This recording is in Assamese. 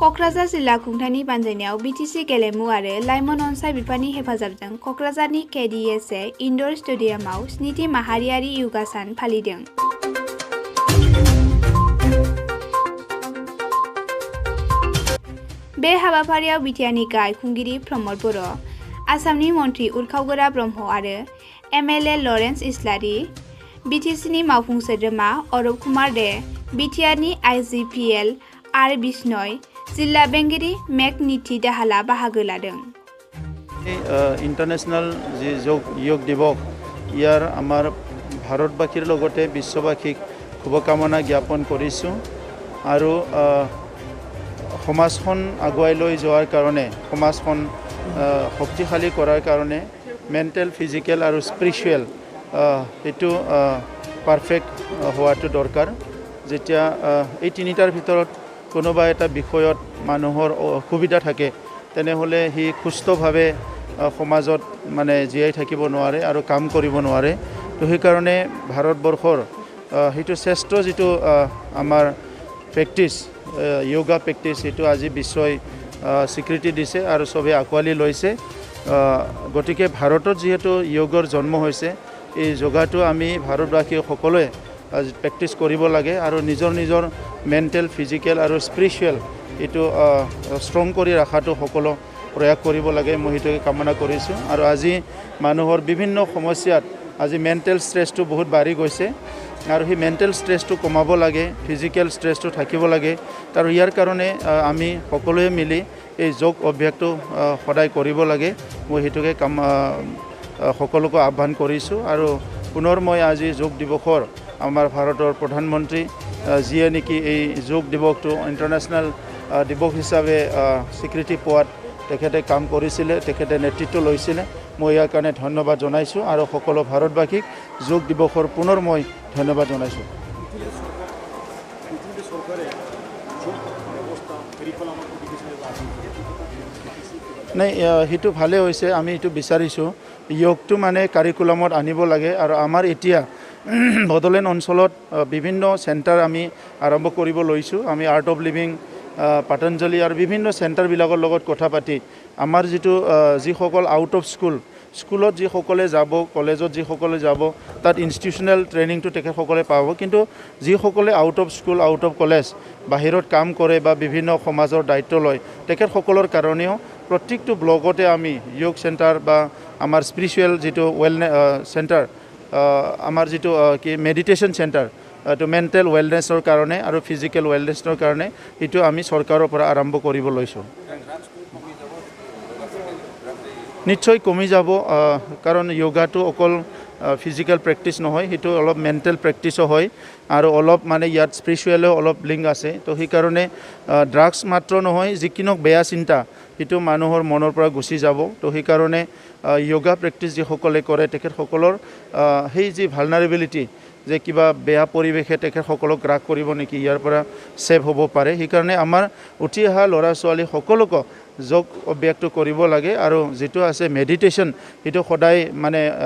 क'क्राझार जिल्ला खुंथायनि बानजायनायाव बिटिसि गेलेमु आरो लाइमोन अनसाय बिफाननि हेफाजाबजों क'क्राझारनि केडिएसए इनड'र स्टेडियामाव 7थि माहारियारि योगा सान फालिदों। बे हाबाफारियाव बिटिआरनि गाहाय खुंगिरि प्रमद बर', आसामनि मन्त्रि उरखावगोरा ब्रह्म आरो एमएलए लरेन्स इस्लारि, बिटिसिनि मावफुं सोद्रोमा अरब कुमार दे, बिटिआरनि आइजिपिएल आर बिश्नय, जिल्ला बेंगिरि मेक नीति दाहाला बाहागो लादों। इंटरनेशनल जी योग दिवस यार आमार भारतबासीर लगते विश्वबासीक शुभकामना ज्ञापन करिছোঁ आरो समाजখন आगुवाई লৈ যোৱাৰ কাৰণে समाजখন शक्तिशाली কৰাৰ কাৰণে मेन्टेल फिजिकल और स्पिरिचुअल एटू पारफेक्ट होवाটো दरकार। যেতিয়া এই তিনিটাৰ ভিতৰত কোনোবা এটা বিষয়ত মানুহৰ অসুবিধা থাকে তেনেহলে হি সুস্থভাৱে সমাজত মানে জীয়াই থাকিব নোৱাৰে আৰু কাম কৰিব নোৱাৰে। তো সেই কাৰণে ভাৰতবৰ্ষৰ হেতু শ্ৰেষ্ঠ যেটো আমাৰ প্ৰেক্টিছ योगा प्रेक्टिस एटू आज विश्वई स्वीकृति दिसे और सबे आँकवाली लैसे। गतिके भारतत जीहेतु योगर जन्म होइसे এই যোগাটো আমি भारतबासी সকলোৱে प्रेक्टिस करिब लागे और निजर निजर मेन्टेल फिजिकल और स्पिरिचुअल एटू स्ट्रंग करि राखाটো সকলো प्रयास करिब लागे। মই हेतुके कामना करिছোঁ और আজি মানুহৰ বিভিন্ন সমস্যাত আজি मेन्टेल स्ट्रेसটো बहुत बाঢ়ি গৈছে और ही मेन्टेल स्ट्रेसটো कमाब लागे, फिजिकल स्ट्रेसটো থাকিব লাগে। तर यार कारणे आमी সকলোৱে मिली এই যোগ অভ্যাসটো সদায় কৰিব লাগে। মই হেতুকে সকলোকে আহ্বান কৰিছোঁ আৰু পুনৰ মই আজি যোগ দিৱসৰ আমাৰ ভাৰতৰ প্ৰধানমন্ত্ৰী যিয়ে নেকি এই যোগ দিৱসটো ইণ্টাৰনেশ্যনেল দিৱস হিচাপে স্বীকৃতি পোৱাত তেখেতে কাম কৰিছিলে, তেখেতে নেতৃত্ব লৈছিলে। মই ইয়াৰ কাৰণে ধন্যবাদ জনাইছোঁ আৰু সকলো ভাৰতবাসীক যোগ দিৱসৰ পুনৰ মই ধন্যবাদ জনাইছোঁ। নাই সেইটো ভালে হৈছে, আমি এইটো বিচাৰিছোঁ যোগটো মানে কাৰিকুলামত আনিব লাগে আৰু আমাৰ এতিয়া বড়োলেণ্ড অঞ্চলত বিভিন্ন চেণ্টাৰ আমি আৰম্ভ কৰিব লৈছোঁ। আমি আৰ্ট অফ লিভিং পতঞ্জলি আৰু বিভিন্ন চেণ্টাৰবিলাকৰ লগত কথা পাতি আমাৰ যেটো যিসকল আউট অফ স্কুলত যিসকলে যাব, কলেজত যিসকলে যাব তাত ইনষ্টিটিউচনেল ট্ৰেইনিংটো তেখেতসকলে পাব, কিন্তু যিসকলে out of school out of college বাহিৰত কাম কৰে বা বিভিন্ন সমাজৰ দায়িত্ব লয় তেখেতসকলৰ কাৰণেও প্ৰত্যেকটো ব্লকতে আমি যোগ চেণ্টাৰ বা আমাৰ স্পিৰিচুৱেল যেটো ৱেলনেছ চেণ্টাৰ আমাৰ যেটো কি মেডিটেশ্যন চেণ্টাৰ তো মেণ্টেল ৱেলনেছৰ কাৰণে আৰু ফিজিকেল ৱেলনেছৰ কাৰণে এইটো আমি চৰকাৰৰ পৰা আৰম্ভ কৰিব লৈছোঁ। নিশ্চয় কমি যাব, কাৰণ যোগাটো অকল ফিজিকেল প্ৰেক্টিছ নহয়, সেইটো অলপ মেণ্টেল প্ৰেক্টিছো হয় আৰু অলপ মানে ইয়াত স্পিৰিচুৱেলো অলপ লিংক আছে। তো সেইকাৰণে ড্ৰাগছ মাত্ৰ নহয়, যিকোনো বেয়া চিন্তা সেইটো মানুহৰ মনৰ পৰা গুচি যাব। তো সেইকাৰণে যোগা প্ৰেক্টিছ যিসকলে কৰে তেখেতসকলৰ সেই যি ভালনাৰেবিলিটি যে কিবা বেয়া পৰিৱেশে তেখেতসকলক গ্ৰাস কৰিব নেকি, ইয়াৰ পৰা ছেভ হ'ব পাৰে। সেইকাৰণে আমাৰ উঠি অহা ল'ৰা ছোৱালী সকলোকে যোগ অভ্যাসটো কৰিব লাগে আৰু যেটো আছে মেডিটেশ্যন সেইটো সদায় মানে